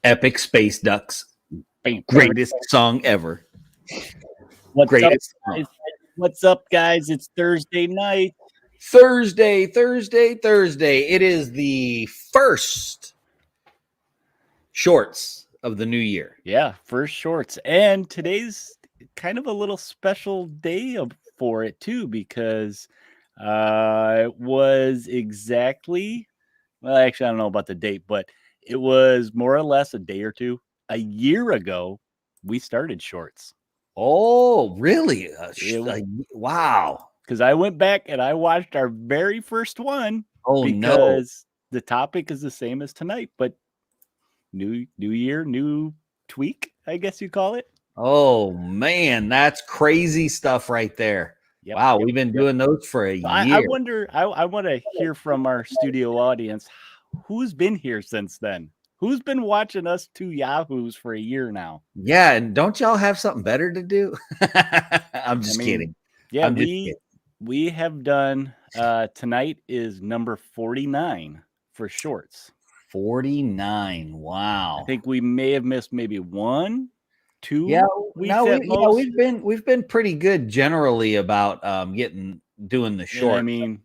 Epic Spaceducks. Greatest song ever. What's Greatest up, song. guys? What's up, guys? It's Thursday night. Thursday. It is the first shorts of the new year. Yeah, first shorts. And today's kind of a little special day for it, too, because it was exactly, well, actually, I don't know about the date, but it was more or less a day or two. A year ago, we started shorts. Oh, really? Wow. Because I went back and I watched our very first one. Oh, because the topic is the same as tonight, but new year, new tweak, I guess you call it. Oh, man. That's crazy stuff right there. Yep, wow. We've been doing those for a year. I wonder, I want to hear from our studio audience. Who's been here since then? Who's been watching us two yahoos for a year now? Yeah. And don't y'all have something better to do? I'm just kidding. Yeah, we have done, tonight is number 49 for shorts. 49. Wow. I think we may have missed maybe 1, 2 weeks we've most. we've been pretty good generally about doing the short. And I mean,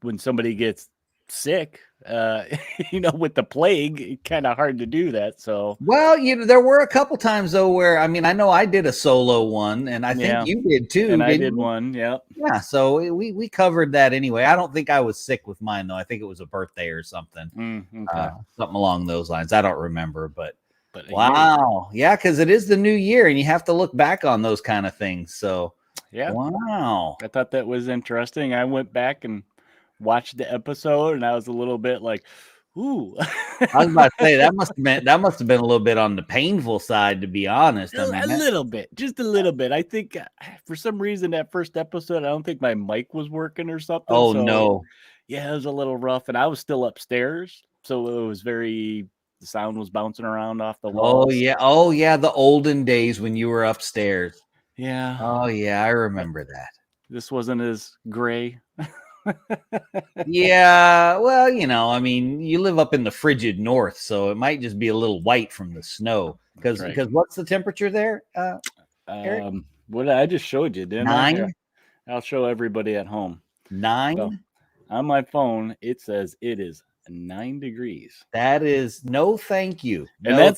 when somebody gets sick, with the plague, it's kind of hard to do that. So, well, there were a couple times though where I know I did a solo one, and I think you did too. And I did one, yeah. Yeah, so we covered that anyway. I don't think I was sick with mine though. I think it was a birthday or something, okay. Something along those lines. I don't remember, but wow, yeah, because it is the new year, and you have to look back on those kind of things. So, yeah, wow, I thought that was interesting. I went back and watched the episode, and I was a little bit like, ooh. I was about to say that must have been a little bit on the painful side, to be honest. Just a little bit. I think for some reason that first episode, I don't think my mic was working or something. Oh, so, no. Yeah, it was a little rough, and I was still upstairs, so it was the sound was bouncing around off the walls. Oh yeah, the olden days when you were upstairs. Yeah. Oh yeah, I remember that. This wasn't as gray. Yeah, well, you live up in the frigid north, so it might just be a little white from the snow. Because what's the temperature there? Eric? What I just showed you, didn't 9? I? I'll show everybody at home. 9? So, on my phone, it says it is 9 degrees. That is no thank you. And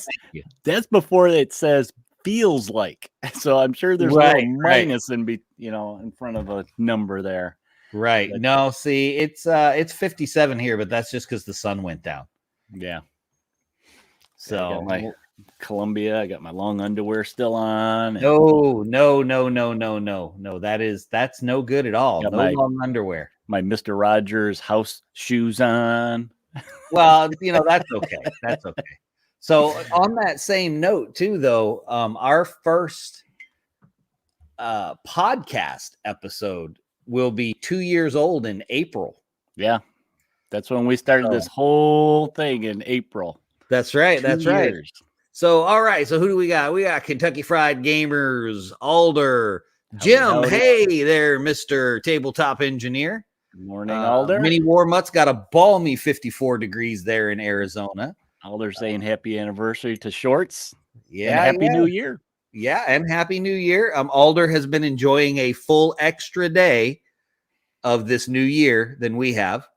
that's before it says feels like. So I'm sure there's a little minus in front of a number there. Right. But, no, see, it's 57 here, but that's just because the sun went down. Yeah. So I got my Columbia, I got my long underwear still on. No. That's no good at all. No long underwear. My Mr. Rogers house shoes on. Well, that's okay. That's okay. So on that same note too, though, our first podcast episode will be 2 years old in April. Yeah. That's when we started this whole thing in April. That's right. That's right. So, all right. So who do we got? We got Kentucky Fried Gamers, Alder, Jim. Howdy. Hey there, Mr. Tabletop Engineer. Good morning, Alder. Mini War Mutt's got a balmy 54 degrees there in Arizona. Alder saying happy anniversary to Shorts. Yeah. And happy New Year. Yeah, and Happy New Year. Alder has been enjoying a full extra day of this new year than we have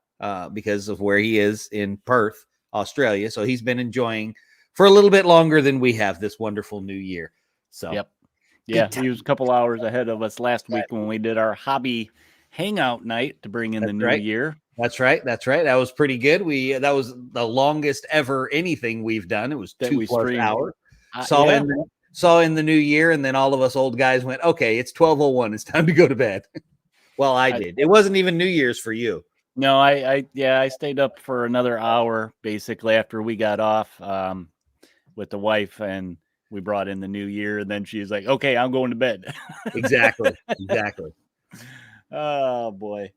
because of where he is in Perth, Australia. So he's been enjoying for a little bit longer than we have this wonderful new year. So, yep. Yeah, he was a couple hours ahead of us last week when we did our hobby hangout night to bring in the new year. That's right. That was pretty good. That was the longest ever anything we've done. It was 2+ hours. Saw in the new year, and then all of us old guys went, okay, it's 12:01. It's time to go to bed. Well, I did. It wasn't even New Year's for you. No, I stayed up for another hour basically after we got off with the wife, and we brought in the new year, and then she's like, okay, I'm going to bed. Exactly. Oh boy.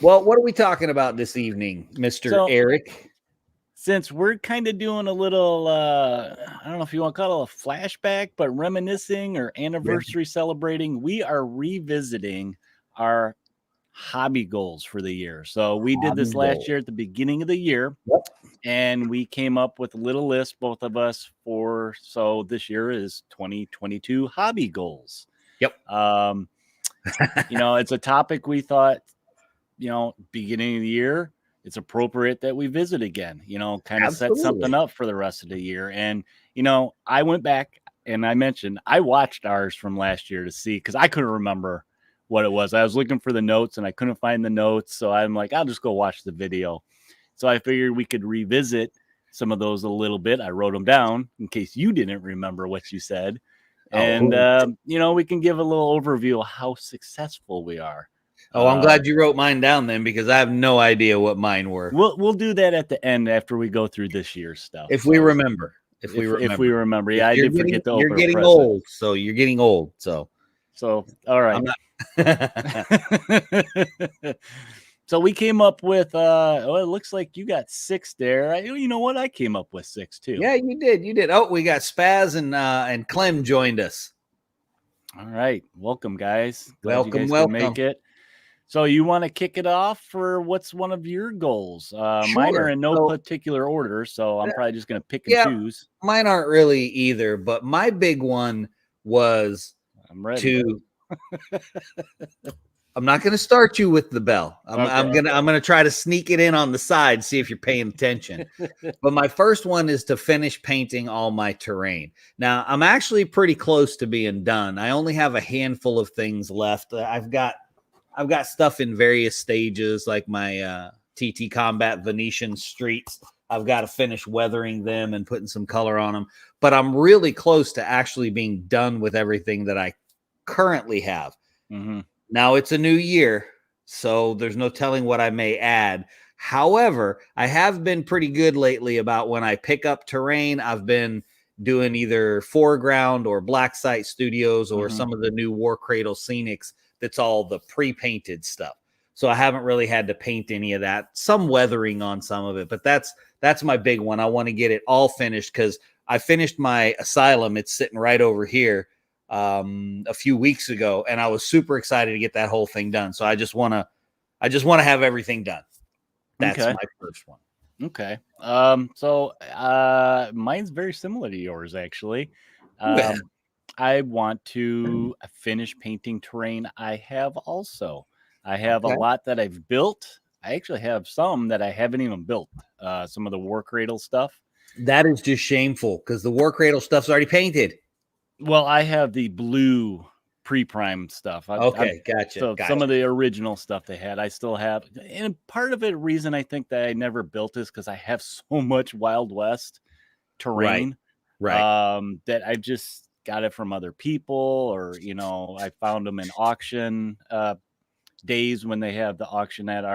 Well, what are we talking about this evening, Mr. Eric? Since we're kind of doing a little, I don't know if you want to call it a flashback, but reminiscing or anniversary celebrating, we are revisiting our hobby goals for the year. So we did this Hobby last goals. year at the beginning of the year. Yep. And we came up with a little list, both of us, so this year is 2022 hobby goals. Yep. It's a topic we thought, beginning of the year, it's appropriate that we visit again, kind of set something up for the rest of the year. And, I went back and I mentioned I watched ours from last year to see, because I couldn't remember what it was. I was looking for the notes and I couldn't find the notes. So I'm like, I'll just go watch the video. So I figured we could revisit some of those a little bit. I wrote them down in case you didn't remember what you said. And, we can give a little overview of how successful we are. Oh, I'm glad you wrote mine down then, because I have no idea what mine were. We'll do that at the end after we go through this year's stuff. If we remember. If we remember. Yeah, I did forget to open. You're getting old, so you're getting old. So all right. So we came up with it looks like you got 6 there. You know what? I came up with 6 too. Yeah, you did. Oh, we got Spaz and Clem joined us. All right. Welcome, guys. Welcome. Make it. So you want to kick it off, for what's one of your goals? Sure. Mine are in no particular order, so I'm probably just going to pick and choose. Mine aren't really either, but my big one was I'm not going to start you with the bell. I'm going to try to sneak it in on the side, see if you're paying attention. But my first one is to finish painting all my terrain. Now, I'm actually pretty close to being done. I only have a handful of things left. I've got stuff in various stages, like my TT Combat Venetian streets. I've got to finish weathering them and putting some color on them. But I'm really close to actually being done with everything that I currently have. Mm-hmm. Now it's a new year, so there's no telling what I may add. However, I have been pretty good lately about when I pick up terrain. I've been doing either foreground or black site studios or some of the new War Cradle scenics. That's all the pre-painted stuff. So I haven't really had to paint any of that. Some weathering on some of it, but that's my big one. I want to get it all finished, because I finished my asylum. It's sitting right over here a few weeks ago, and I was super excited to get that whole thing done. So I just want to have everything done. That's my first one. Okay. So mine's very similar to yours, actually. I want to finish painting terrain. I have a lot that I've built. I actually have some that I haven't even built. Some of the War Cradle stuff. That is just shameful, because the War Cradle stuff's already painted. Well, I have the blue pre-prime stuff. Gotcha. So some of the original stuff they had, I still have. And part of the reason I think that I never built is because I have so much Wild West terrain, right? That I've just got it from other people, or I found them in auction days when they have the auction at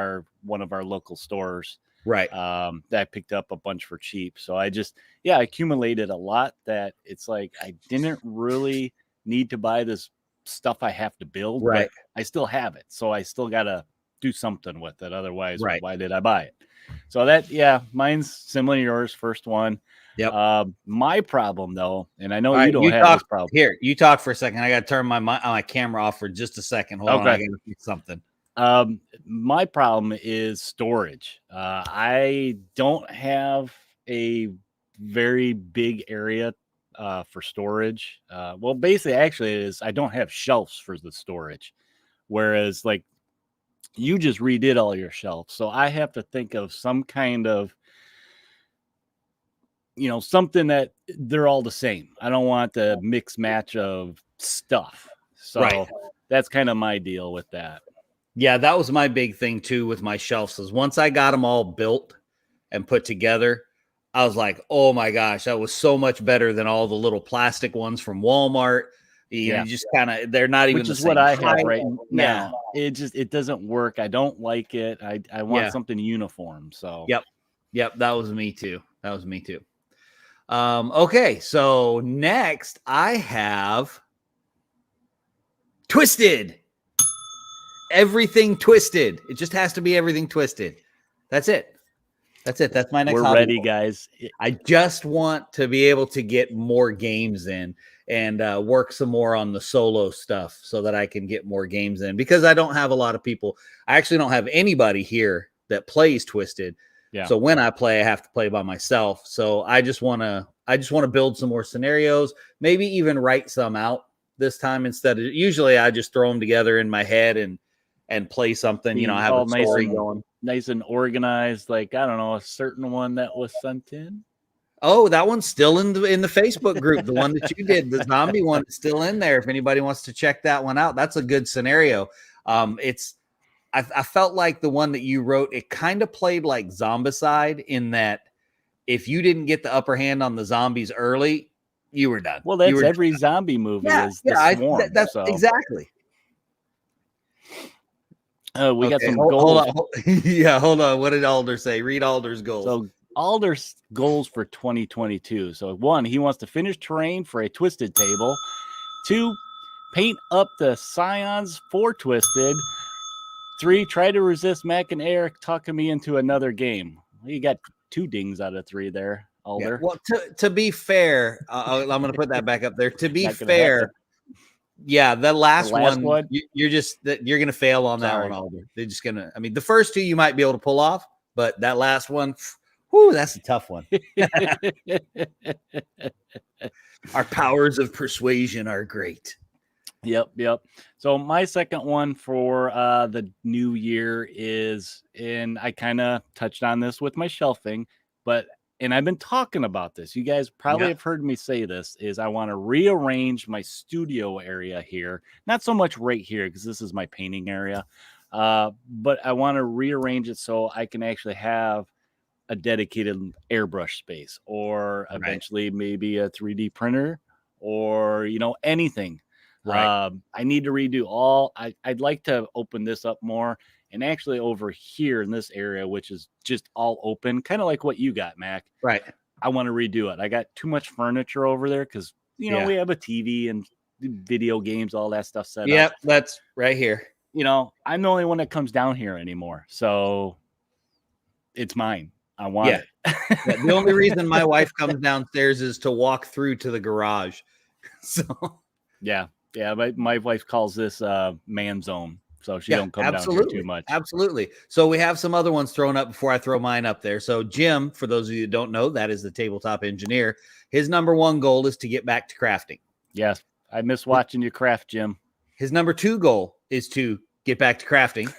one of our local stores. Right. That I picked up a bunch for cheap. So I accumulated a lot that it's like I didn't really need to buy this stuff I have to build, right? But I still have it. So I still got to do something with it. Otherwise, why did I buy it? So mine's similar to yours, first one. Yep. My problem, though, and I know you don't have this problem. Here, you talk for a second. I got to turn my camera off for just a second. Hold on, I got to fix something. My problem is storage. I don't have a very big area for storage. Well, basically, actually, it is I don't have shelves for the storage, whereas like you just redid all your shelves, so I have to think of some kind of something that they're all the same. I don't want the mix match of stuff, so that's kind of my deal with that. Yeah, that was my big thing too with my shelves. Is once I got them all built and put together, I was like, oh my gosh, that was so much better than all the little plastic ones from Walmart. You just kind of, they're not even Which is what I have right now. It doesn't work. I don't like it. I want something uniform. So Yep. That was me too. Okay. So next I have Twisted. Everything twisted. It just has to be everything twisted. That's it. That's it. That's my next We're hobby ready, goal. guys. I just want to be able to get more games in and work some more on the solo stuff so that I can get more games in, because I don't have a lot of people. I actually don't have anybody here that plays Twisted. Yeah. So when I play, I have to play by myself. So I just want to build some more scenarios, maybe even write some out this time instead of, usually I just throw them together in my head and play something, you know, I have All a story nice and, going. nice and organized. Like, I don't know, a certain one that was sent in. Oh, that one's still in the Facebook group. The one that you did, the zombie one, is still in there. If anybody wants to check that one out, that's a good scenario. I felt like the one that you wrote, it kind of played like Zombicide in that if you didn't get the upper hand on the zombies early, you were done. Well, that's You were every zombie movie is the swarm. that's so exactly. we got some hold goals. on. Yeah, hold on. What did Alder say? Read Alder's goals. So Alder's goals for 2022. So 1, he wants to finish terrain for a Twisted table. 2, paint up the scions for Twisted. 3, try to resist Mac and Eric talking me into another game. Well, you got 2 dings out of 3 there, Alder. Yeah, well, to be fair, I'm going to put that back up there. To be Not gonna fair, happen. yeah, the last one, one? you're going to fail on that Sorry. one, Alder. They're just going to, I mean, the first 2 you might be able to pull off, but that last one, whoo, that's a tough one. Our powers of persuasion are great. Yep. So my second one for the new year is, and I kind of touched on this with my shelving, and I've been talking about this. You guys probably have heard me say this, is I want to rearrange my studio area here. Not so much right here, because this is my painting area. But I want to rearrange it so I can actually have a dedicated airbrush space, or eventually maybe a 3D printer, or, you know, anything. Right. I need to redo all. I'd like to open this up more, and actually over here in this area, which is just all open, kind of like what you got, Mac. Right. I want to redo it. I got too much furniture over there because, you know, we have a TV and video games, all that stuff set up. Yep, that's right here. You know, I'm the only one that comes down here anymore, so it's mine. I want it. Yeah, the only reason my wife comes downstairs is to walk through to the garage. So yeah, my wife calls this man zone, so she don't come down here too much. Absolutely. So we have some other ones thrown up before I throw mine up there. So Jim, for those of you that don't know, that is the tabletop engineer. His number 1 goal is to get back to crafting. Yes, I miss watching you craft, Jim. His number 2 goal is to get back to crafting.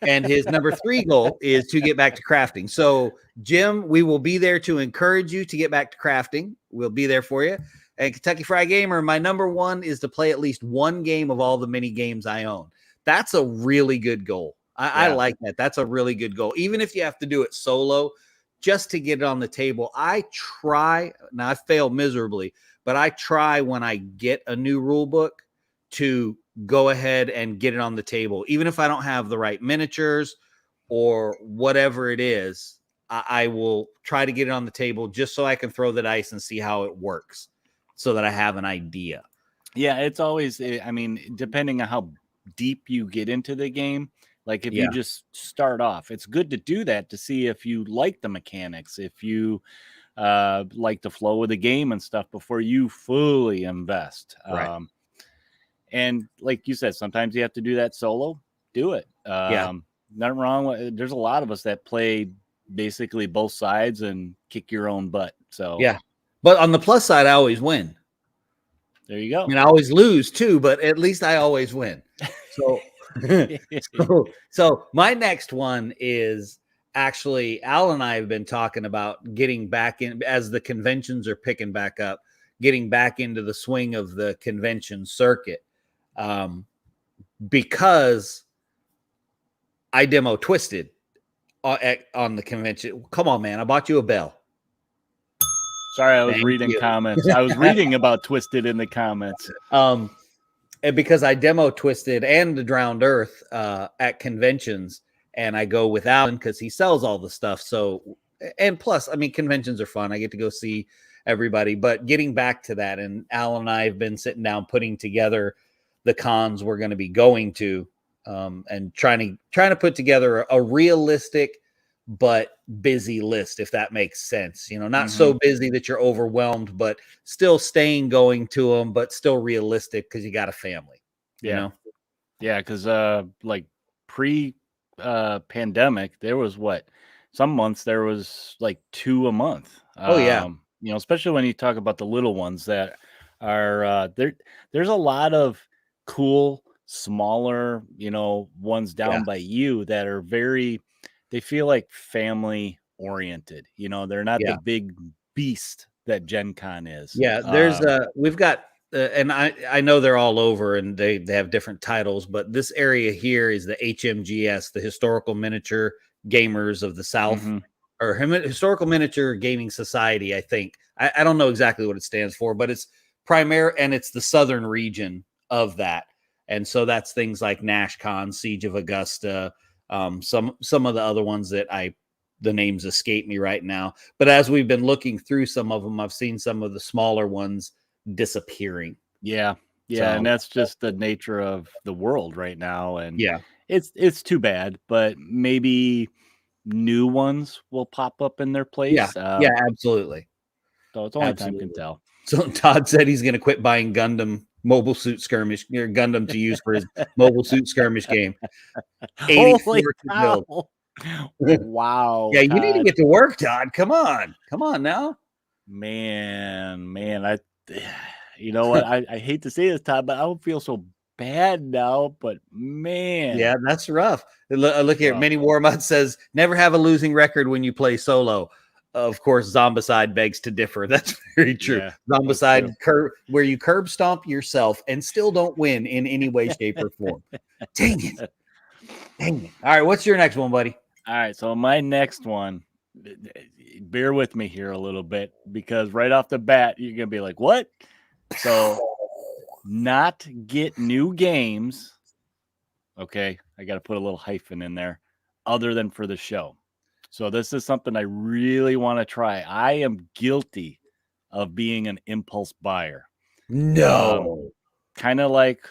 And his number 3 goal is to get back to crafting. So Jim, we will be there to encourage you to get back to crafting. We'll be there for you. And Kentucky Fried Gamer, my number 1 is to play at least 1 game of all the mini games I own. That's a really good goal. I like that. That's a really good goal. Even if you have to do it solo, just to get it on the table. I try, now I fail miserably, but I try when I get a new rule book to go ahead and get it on the table. Even if I don't have the right miniatures or whatever it is, I will try to get it on the table just so I can throw the dice and see how it works, so that I have an idea. Yeah, it's always, I mean, depending on how deep you get into the game, like if you just start off, it's good to do that to see if you like the mechanics, if you like the flow of the game and stuff before you fully invest. Right. And like you said, sometimes you have to do that solo. Do it. Nothing wrong. There's a lot of us that play basically both sides and kick your own butt. So yeah. But on the plus side, I always win. There you go. I mean, I always lose too, but at least I always win. So my next one is actually, Al and I have been talking about getting back in, as the conventions are picking back up, getting back into the swing of the convention circuit. Because I demo Twisted on the convention. Come on, man. I bought you a bell. Sorry, I was reading comments. I was reading about Twisted in the comments. And because I demo Twisted and the Drowned Earth at conventions, and I go with Alan because he sells all the stuff. So, and plus, I mean, conventions are fun. I get to go see everybody. But getting back to that, and Alan and I have been sitting down putting together the cons we're going to be going to, and trying to put together a realistic but busy list, if that makes sense. You know, not Mm-hmm. so busy that you're overwhelmed, but still staying going to them, but still realistic because you got a family, you Yeah. know? Yeah, because like pre pandemic, there was some months there was like 2 a month. Oh, yeah. Especially when you talk about the little ones that are there. There's a lot of cool, smaller, ones Yeah. down by you that are they feel like family oriented. They're not the Yeah. big beast that Gen Con is. Yeah. We've got, and I know they're all over and they have different titles, but this area here is the HMGS, the Historical Miniature Gamers of the South, Mhm. or Historical Miniature Gaming Society, I think. I don't know exactly what it stands for, but it's and it's the southern region of that. And so that's things like NashCon, Siege of Augusta, some of the other ones that the names escape me right now. But as we've been looking through some of them, I've seen some of the smaller ones disappearing. Yeah. Yeah, and So that's just the nature of the world right now, and yeah, it's too bad, but maybe new ones will pop up in their yeah, place. yeah, absolutely, So it's only time can absolutely. tell. So Todd said he's going to quit buying Gundam mobile suit skirmish or Gundam to use for his mobile suit skirmish game. Holy 84 to build. cow! Wow, Yeah, you need to Todd. get to work, Todd. Come on now. Man, you know what? I hate to say this, Todd, but I don't feel so bad now, but man, Yeah, that's rough. Look here. rough. Mini Warmod says never have a losing record when you play solo. Of course, Zombicide begs to differ. That's very true. Yeah, that's Zombicide true. where you curb stomp yourself and still don't win in any way, shape, or form. Dang it. Dang it. All right, what's your next one, buddy? All right, so my next one, bear with me here a little bit because right off the bat, you're gonna be like, "What?" So, not get new games. Okay, I got to put a little hyphen in there, other than for the show. So this is something I really want to try. I am guilty of being an impulse buyer. No. Kind of like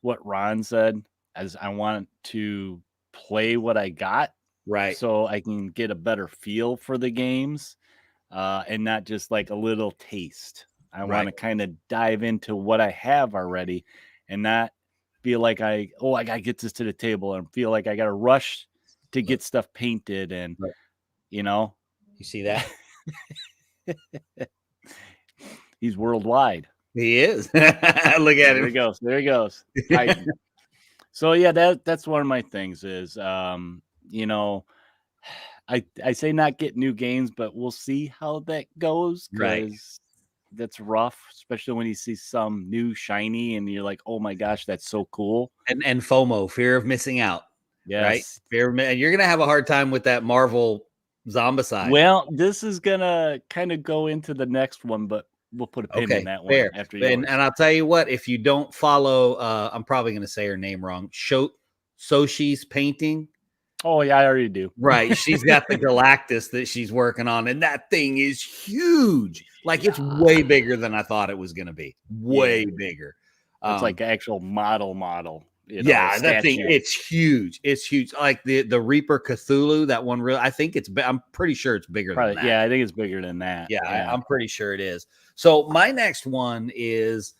what Ron said, as I want to play what I got Right. so I can get a better feel for the games and not just like a little taste. I want to Right. kind of dive into what I have already and not feel like I got to get this to the table and feel like I got to rush to get stuff painted and, Right. you know, You see that? he's worldwide. He is. Look at There him. he goes. There he goes. Hiding. So yeah, that's one of my things is, you know, I say not get new games, but we'll see how that goes Right. because that's rough, especially when you see some new shiny and you're like, oh my gosh, that's so cool. And FOMO, fear of missing out. Right? Yes. And you're gonna have a hard time with that Marvel Zombicide. Well, this is gonna kind of go into the next one, but we'll put a pin in Okay, that one fair. after And yours. I'll tell you what, if you don't follow, I'm probably going to say her name wrong. Soshi's painting. Oh yeah, I already do. Right. She's got the Galactus that she's working on, and that thing is huge. Like it's way bigger than I thought it was going to be. Way bigger. It's like actual model. Yeah, that thing, statue. it's huge. It's huge. Like the Reaper Cthulhu, that one I think I'm pretty sure it's bigger Probably, than that. yeah, I think it's bigger than that. Yeah, I'm pretty sure it is. So my next one is,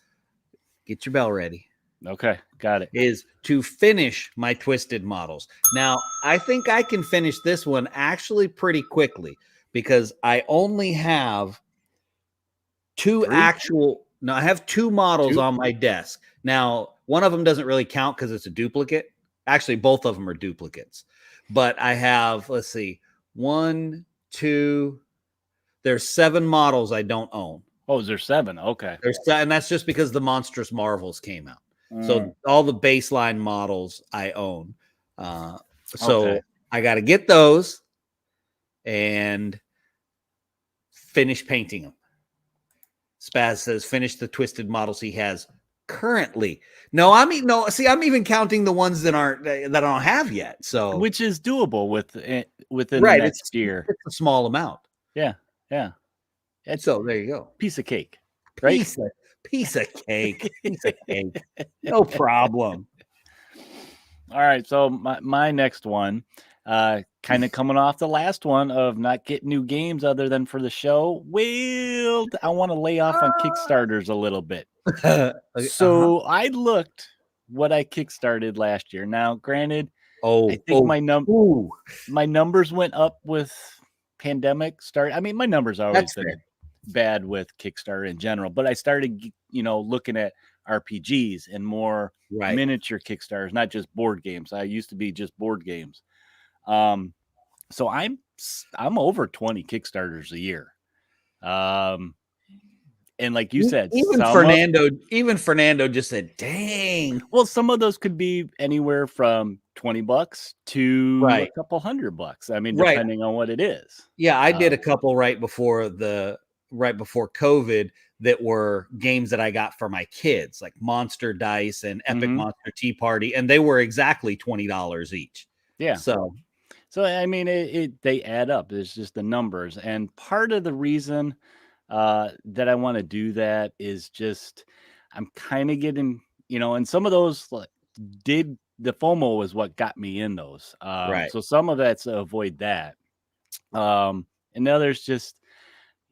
get your bell ready. Okay, got it. Is to finish my twisted models. Now, I think I can finish this one actually pretty quickly because I only have I have two models on my desk. Now, one of them doesn't really count because it's a duplicate. Actually, both of them are duplicates. But I have, let's see, there's 7 models I don't own. Oh, is there 7? Okay. And that's just because the Monstrous Marvels came out. So all the baseline models I own. So I got to get those and finish painting them. Spaz says finish the twisted models he has currently. I'm even counting the ones that I don't have yet. So which is doable within the next year. It's a small amount. Yeah. So there you go. Piece of cake. Right? Piece of cake. No problem. All right. So my next one, Kind of coming off the last one of not getting new games other than for the show. Well, I want to lay off on Kickstarters a little bit. So I looked what I kickstarted last year. Now, granted, I think my numbers went up with pandemic start. I mean, my numbers always been bad with Kickstarter in general, but I started, looking at RPGs and more miniature Kickstarters, not just board games. I used to be just board games. So I'm over 20 Kickstarters a year. And like you said, even Fernando just said, dang. Well, some of those could be anywhere from $20 to a couple $100. I mean, depending on what it is. Yeah, I did a couple right before COVID that were games that I got for my kids, like Monster Dice and Epic Monster Tea Party, and they were exactly $20 each. Yeah. So I mean, they add up. It's just the numbers, and part of the reason that I want to do that is just I'm kind of getting, and some of those the FOMO is what got me in those. So some of that's to avoid that. And others just,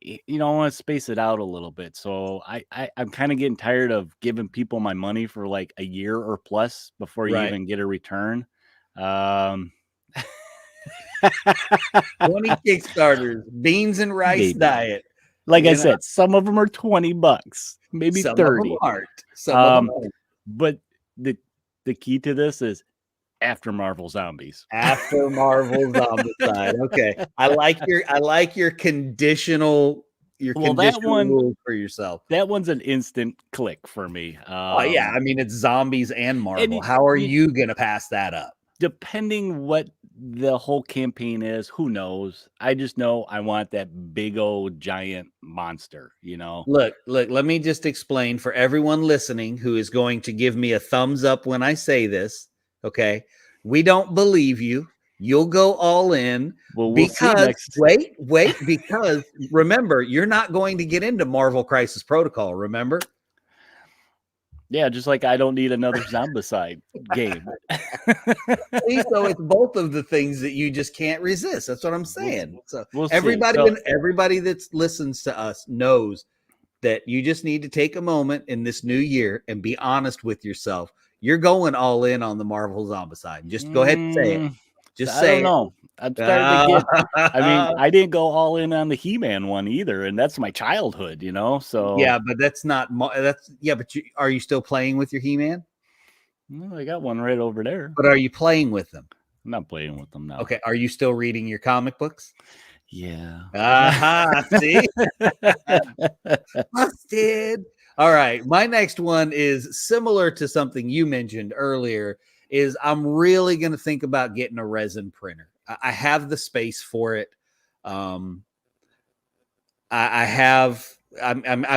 I want to space it out a little bit. So I'm kind of getting tired of giving people my money for like a year or plus before you even get a return. 20 Kickstarters, beans and rice diet. Like I said, some of them are $20, maybe some 30. Of them aren't. Some of them aren't. But the key to this is after Marvel Zombies. After Marvel Zombicide. Okay. I like your conditional rule for yourself. That one's an instant click for me. Yeah, I mean it's zombies and Marvel. How are you gonna pass that up? Depending what the whole campaign is, who knows? I just know I want that big old giant monster, Look, let me just explain for everyone listening who is going to give me a thumbs up when I say this. Okay. We don't believe you. You'll go all in because because remember, you're not going to get into Marvel Crisis Protocol, remember? Yeah, just like I don't need another Zombicide game. So it's both of the things that you just can't resist. That's what I'm saying. So everybody that listens to us knows that you just need to take a moment in this new year and be honest with yourself. You're going all in on the Marvel Zombicide. Just go ahead and say it. Just say it. I don't know. I'm starting to get. I mean, I didn't go all in on the He-Man one either, and that's my childhood, So yeah, but that's not. But are you still playing with your He-Man? Well, I got one right over there. But are you playing with them? I'm not playing with them now. Okay. Are you still reading your comic books? Yeah. See? Busted. All right. My next one is similar to something you mentioned earlier. Is I'm really going to think about getting a resin printer. I have the space for it. I've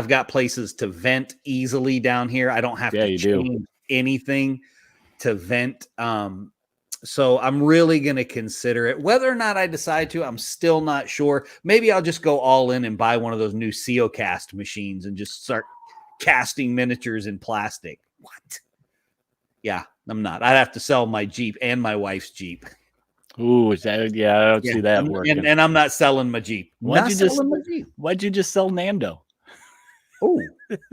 got places to vent easily down here. I don't have to change anything to vent. So I'm really going to consider it. Whether or not I decide to, I'm still not sure. Maybe I'll just go all in and buy one of those new KieLoKaz machines and just start casting miniatures in plastic. What? Yeah, I'm not. I'd have to sell my Jeep and my wife's Jeep. Ooh, I don't see that working. And I'm not selling my Jeep. Why'd you just sell Nando? Oh,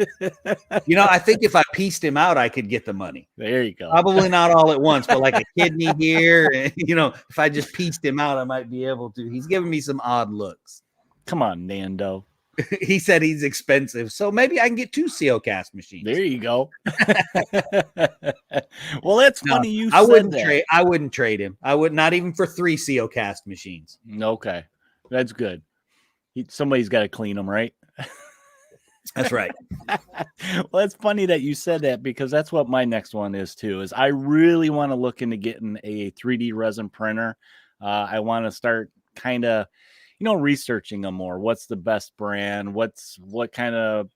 I think if I pieced him out, I could get the money. There you go. Probably not all at once, but like a kidney here. And, if I just pieced him out, I might be able to. He's giving me some odd looks. Come on, Nando. He said he's expensive, so maybe I can get 2 KieLoKaz machines. There you go. Well, that's funny. I wouldn't trade him. I would not even for 3 KieLoKaz machines. Okay, that's good. Somebody's got to clean them, right? That's right. Well, it's funny that you said that because that's what my next one is too. Is I really want to look into getting a 3D resin printer. I want to start kind of. Researching them more. What's the best brand? What kind of,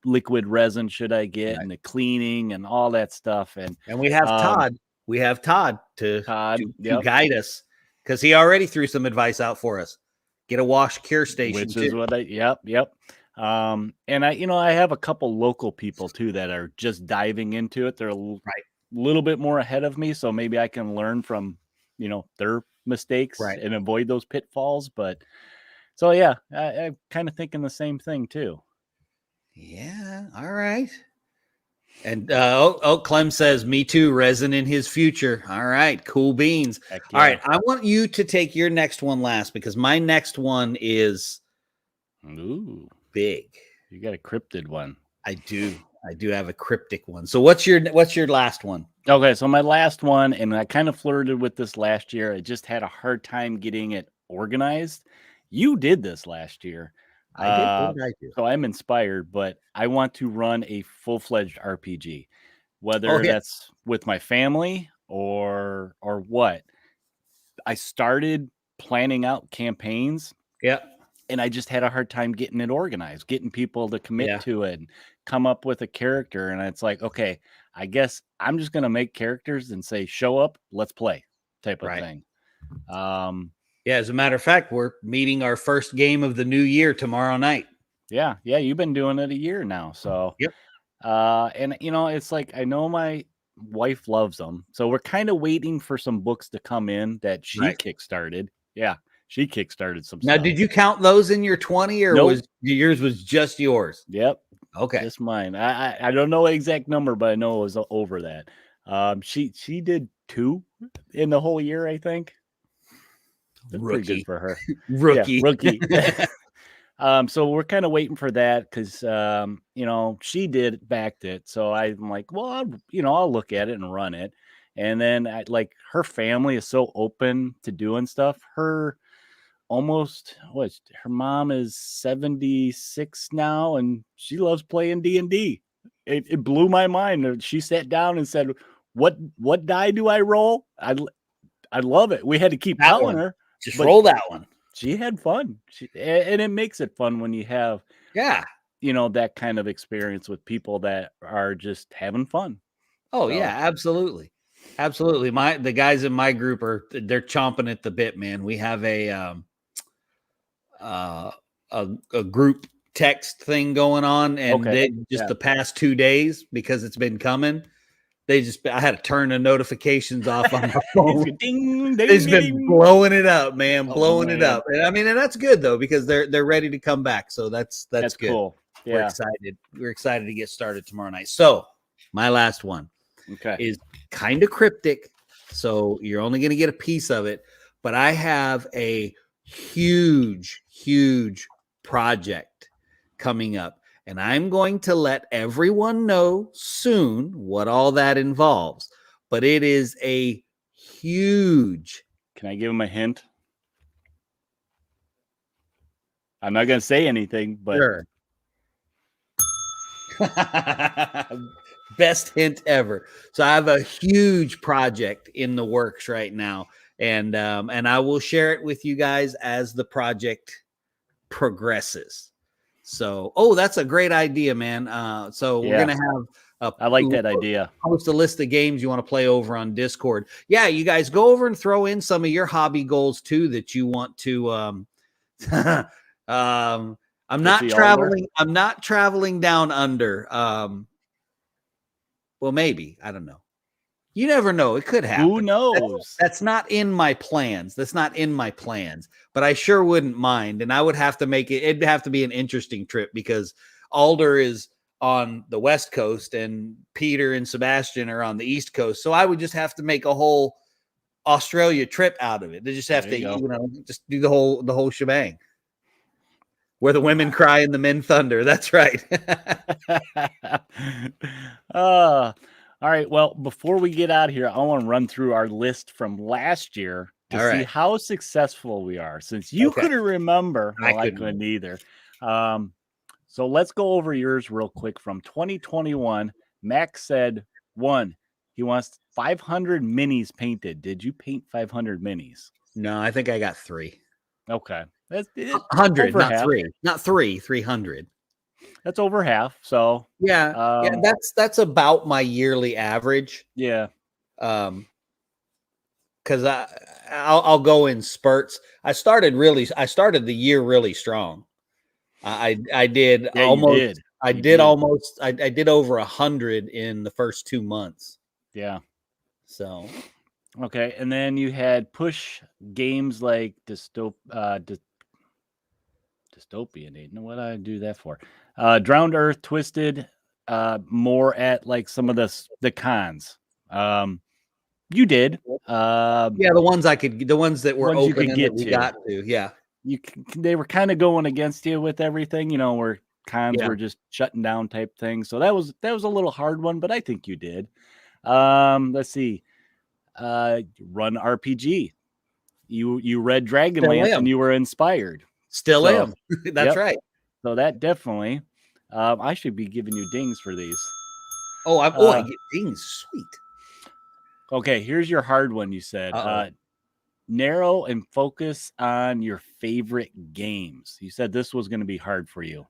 liquid resin should I get and the cleaning and all that stuff. And we have Todd. We have Todd to guide us because he already threw some advice out for us. Get a wash cure station. Which is what yep. And I have a couple local people too that are just diving into it. They're a little bit more ahead of me. So maybe I can learn from their mistakes Right. and avoid those pitfalls. But so yeah, I'm kind of thinking the same thing too. Yeah. All right. And Clem says, "Me too." Resin in his future. All right. Cool beans. Heck All yeah. right. I want you to take your next one last because my next one is Ooh, big. you got a cryptid one. I do. I do have a cryptic one. So what's your last one? Okay, so my last one, and I kind of flirted with this last year. I just had a hard time getting it organized. You did this last year. I did. What did I do? So I'm inspired, but I want to run a full-fledged RPG, Oh, whether yeah. that's with my family or what. I started planning out campaigns, Yeah. and I just had a hard time getting it organized, getting people to commit Yeah. to it and come up with a character. And it's like, okay, I guess I'm just going to make characters and say, show up, let's play type of Right. thing. Yeah. As a matter of fact, we're meeting our first game of the new year tomorrow night. Yeah. You've been doing it a year now. So, Yep. and it's like, I know my wife loves them. So we're kind of waiting for some books to come in that she Right. kickstarted. Yeah. She kickstarted some Now, stuff. did you count those in your 20 or Nope. was yours was just yours? Yep. Okay. Just mine. I don't know the exact number, but I know it was over that. She did 2 in the whole year, I think. That's pretty Rookie. good for her. Rookie. Yeah, rookie. So we're kind of waiting for that because she backed it. So I'm like, well, I'll look at it and run it. And then her family is so open to doing stuff. Her mom is 76 now and she loves playing D&D. It blew my mind. She sat down and said, what die do I roll? I love it. We had to keep telling her. Just roll that one. She had fun. And it makes it fun when you have that kind of experience with people that are just having fun. Oh, yeah, absolutely. Absolutely. The guys in my group they're chomping at the bit, man. We have a group text thing going on, and they just the past 2 days, because it's been coming, I had to turn the notifications off on my phone. Ding, ding, They've been ding. blowing it up, man, blowing it man. up. And I mean, and that's good though, because they're ready to come back. So that's good. Cool. Yeah. We're excited. We're excited to get started tomorrow night. So my last one is kind of cryptic. So you're only going to get a piece of it, but I have a huge, huge project coming up. And I'm going to let everyone know soon what all that involves. But it is a huge. Can I give him a hint? I'm not going to say anything, but Sure. Best hint ever. So I have a huge project in the works right now, and I will share it with you guys as the project progresses. So, that's a great idea, man. So we're gonna have I like that idea. Post a list of games you want to play over on Discord. Yeah, you guys go over and throw in some of your hobby goals too that you want to. I'm not traveling. I'm not traveling down under. Well, maybe, I don't know. You never know. It could happen. Who knows? That's not in my plans. But I sure wouldn't mind. And I would have to make it. It'd have to be an interesting trip because Alder is on the West Coast and Peter and Sebastian are on the East Coast. So I would just have to make a whole Australia trip out of it. They just have to, just do the whole shebang. Where the women cry and the men thunder. That's right. All right. Well, before we get out of here, I want to run through our list from last year to see how successful we are. Since you couldn't remember, I couldn't either. So let's go over yours real quick from 2021. Max said 1, he wants 500 minis painted. Did you paint 500 minis? No, I think I got 3. Okay. That's 100, not half. 3. Not 3, 300. That's over half. So yeah, that's about my yearly average. Yeah. Because I'll go in spurts. I started the year really strong. I did almost. I did over 100 in the first 2 months. Yeah. So Okay, and then you had push games like Dystopian. Ain't what I do that for? Drowned Earth, Twisted, more at like some of the cons. You did. Yeah, the ones that were Ones you open could and that get we to. got to. Yeah. They were kind of going against you with everything, where cons Yeah. were just shutting down type thing. So that was a little hard one, but I think you did. Let's see. Run RPG. You read Still Dragonlance and am. you were inspired. Still So, am. That's yep. right. So that definitely. I should be giving you dings for these. I get things. Sweet. Okay, here's your hard one. You said narrow and focus on your favorite games. You said this was going to be hard for you.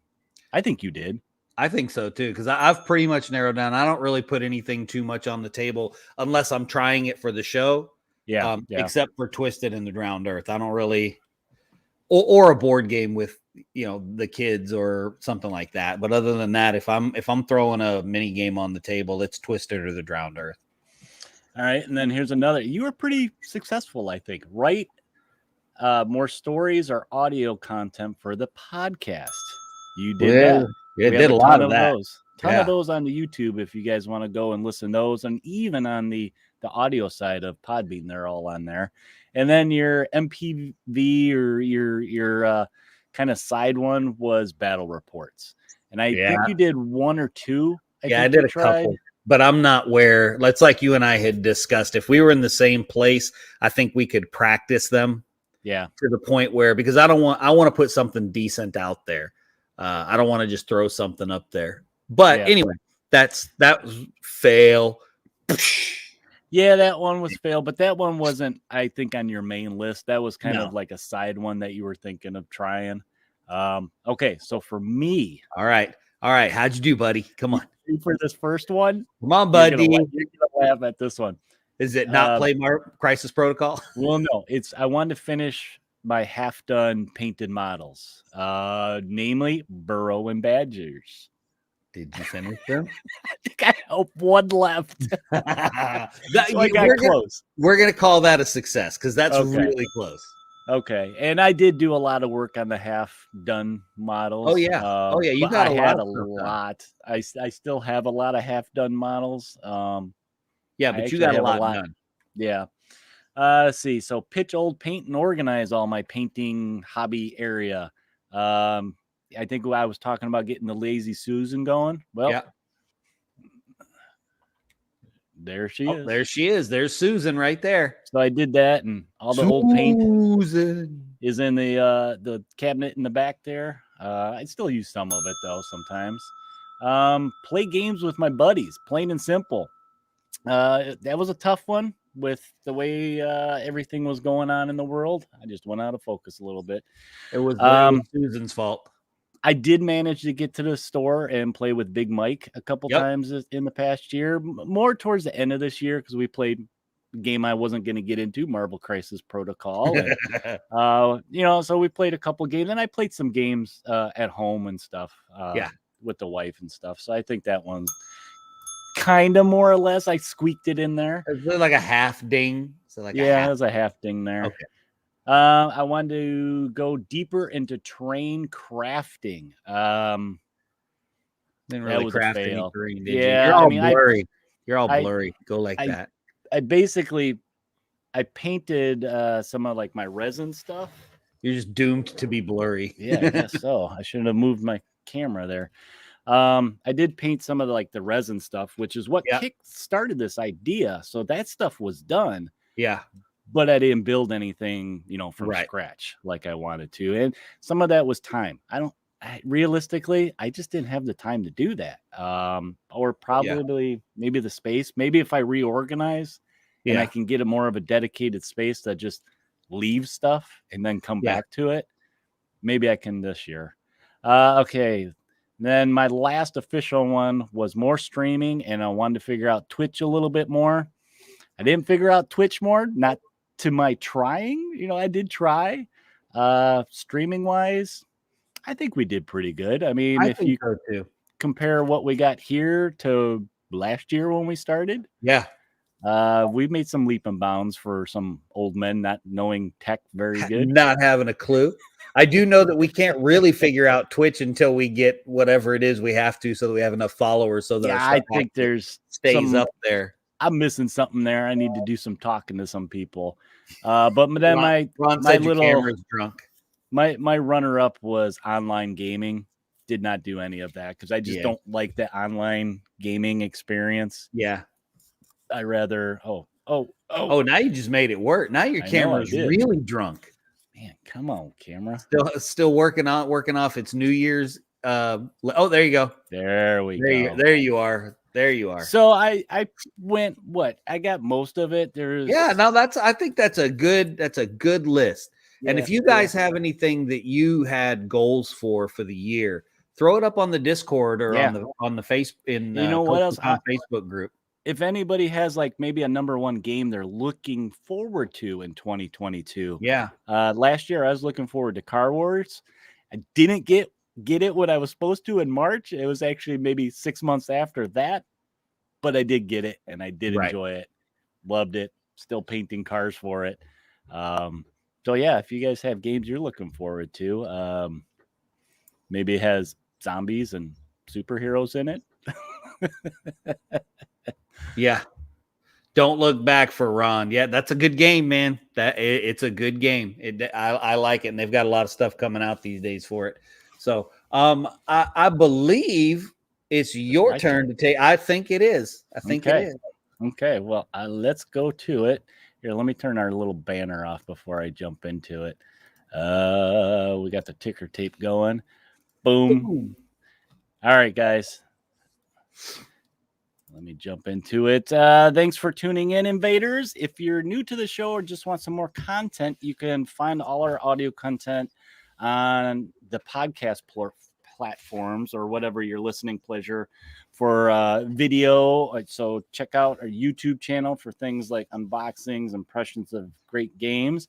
I think you did. I think so too, because I've pretty much narrowed down. I don't really put anything too much on the table unless I'm trying it for the show. Yeah. Except for Twisted and the Drowned Earth. I don't really, or a board game with the kids or something like that. But other than that, if I'm throwing a mini game on the table, it's Twisted or the Drowned Earth. All right, and then here's another. You were pretty successful, I think. Write more stories or audio content for the podcast. You did that. Yeah, We did have a lot of that. those. Ton of those on the YouTube if you guys want to go and listen to those, and even on the audio side of Podbean, they're all on there. And then your MPV or your kind of side one was battle reports, and I think you did one or two. I did a couple, but I'm not where. It's like you and I had discussed. If we were in the same place, I think we could practice them. Yeah, to the point where, because I want to put something decent out there. I don't want to just throw something up there. But anyway, that was fail. Yeah, that one was fail, but that one wasn't, I think, on your main list. That was kind of like a side one that you were thinking of trying. Okay, so for me. All right. How'd you do, buddy? Come on. For this first one? Come on, buddy. You're gonna laugh at this one. Is it not play Crisis Protocol? Well, no. I wanted to finish my half-done painted models, namely Burrow and Badgers. Did you finish them? I think I have one left. So I got close. We're going to call that a success because that's really close. Okay. And I did do a lot of work on the half-done models. Oh, yeah. You got a lot. I still have a lot of half-done models. Yeah, but you got a lot done. Yeah. Let's see. So pitch old paint and organize all my painting hobby area. I think I was talking about getting the Lazy Susan going. Well, there she is. There she is. There's Susan right there. So I did that, and all the old paint is in the cabinet in the back there. I still use some of it though sometimes. Play games with my buddies, plain and simple. That was a tough one with the way everything was going on in the world. I just went out of focus a little bit. It was Susan's fault. I did manage to get to the store and play with Big Mike a couple times in the past year, more towards the end of this year, because we played a game I wasn't going to get into, Marvel Crisis Protocol. And, so we played a couple games, and I played some games at home and stuff with the wife and stuff. So I think that one's kind of more or less, I squeaked it in there. Is it like a half ding? So like it was a half ding there. Okay. I wanted to go deeper into terrain crafting. Didn't really that was craft a fail. Any terrain, did you? You're all blurry. You're all blurry. Go like that. I painted some of like my resin stuff. You're just doomed to be blurry. Yeah, I guess so. I shouldn't have moved my camera there. I did paint some of the resin stuff, which is what started this idea. So that stuff was done. Yeah. But I didn't build anything, from scratch like I wanted to. And some of that was time. Realistically, I just didn't have the time to do that. Or probably maybe the space. Maybe if I reorganize and I can get a more of a dedicated space that just leaves stuff and then come back to it, maybe I can this year. Okay. Then my last official one was more streaming, and I wanted to figure out Twitch a little bit more. I didn't figure out Twitch more, not to my trying. I did try. Streaming wise, I think we did pretty good. I mean, if you compare what we got here to last year when we started. Yeah. We've made some leap and bounds for some old men not knowing tech very good. Not having a clue. I do know that we can't really figure out Twitch until we get whatever it is we have to, so that we have enough followers, so that our Yeah, stuff I think there's stays some. up there. I'm missing something there. I need to do some talking to some people. But then Ron my said your little camera's drunk. my runner up was online gaming. Did not do any of that because I just Yeah. don't like the online gaming experience. Yeah. I rather Oh, now you just made it work. Now your I know I camera's did. really drunk. Man, come on, camera. Still working off its New Year's. Oh, there you go. There we go. There you are. There you are. So I went I got most of it. There's Yeah, no, I think that's a good list. And if you guys have anything that you had goals for the year, throw it up on the Discord or on the face in what else? Facebook group. If anybody has like maybe a number one game they're looking forward to in 2022. Yeah. Last year I was looking forward to Car Wars. I didn't get it what I was supposed to in March. It was actually maybe 6 months after that, but I did get it and I did enjoy it. Loved it. Still painting cars for it. So yeah, if you guys have games you're looking forward to, maybe it has zombies and superheroes in it. Yeah. Don't Look Back for Ron. Yeah, that's a good game, man. It's a good game. I like it, and they've got a lot of stuff coming out these days for it. So, I believe it's your turn to take. I think it is. It is. Okay. Well, let's go to it. Here, let me turn our little banner off before I jump into it. We got the ticker tape going. Boom. All right, guys. Let me jump into it. Thanks for tuning in, invaders. If you're new to the show or just want some more content, you can find all our audio content on the podcast platforms or whatever your listening pleasure for video. So check out our YouTube channel for things like unboxings, impressions of great games.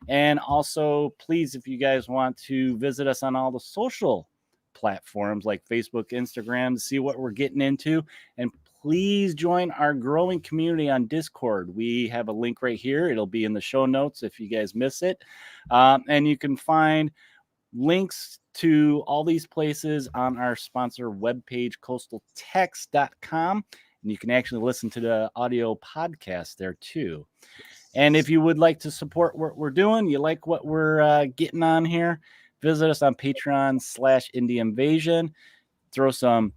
And also, please, if you guys want to visit us on all the social platforms like Facebook, Instagram to see what we're getting into. And please join our growing community on Discord. We have a link right here. It'll be in the show notes if you guys miss it. And you can find links to all these places on our sponsor webpage, coastaltex.com. And you can actually listen to the audio podcast there too. And if you would like to support what we're doing, you like what we're getting on here, visit us on Patreon/Indie Invasion. Throw some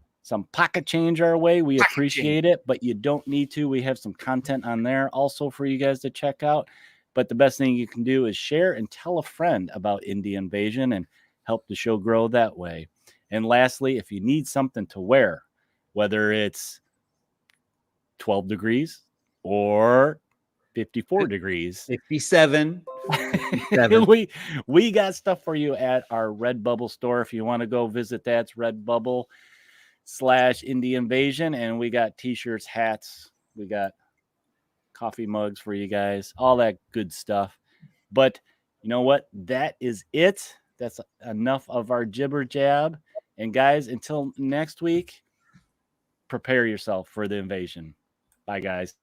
pocket change our way. We appreciate it, but you don't need to. We have some content on there also for you guys to check out. But the best thing you can do is share and tell a friend about Indie Invasion and help the show grow that way. And lastly, if you need something to wear, whether it's 12 degrees or 54 degrees, 57. we got stuff for you at our Redbubble store. If you want to go visit that, it's Redbubble/Indie Invasion. And we got t-shirts, hats, we got coffee mugs for you guys, all that good stuff. But you know what? That is it. That's enough of our jibber jab. And guys, until next week, prepare yourself for the invasion. Bye, guys.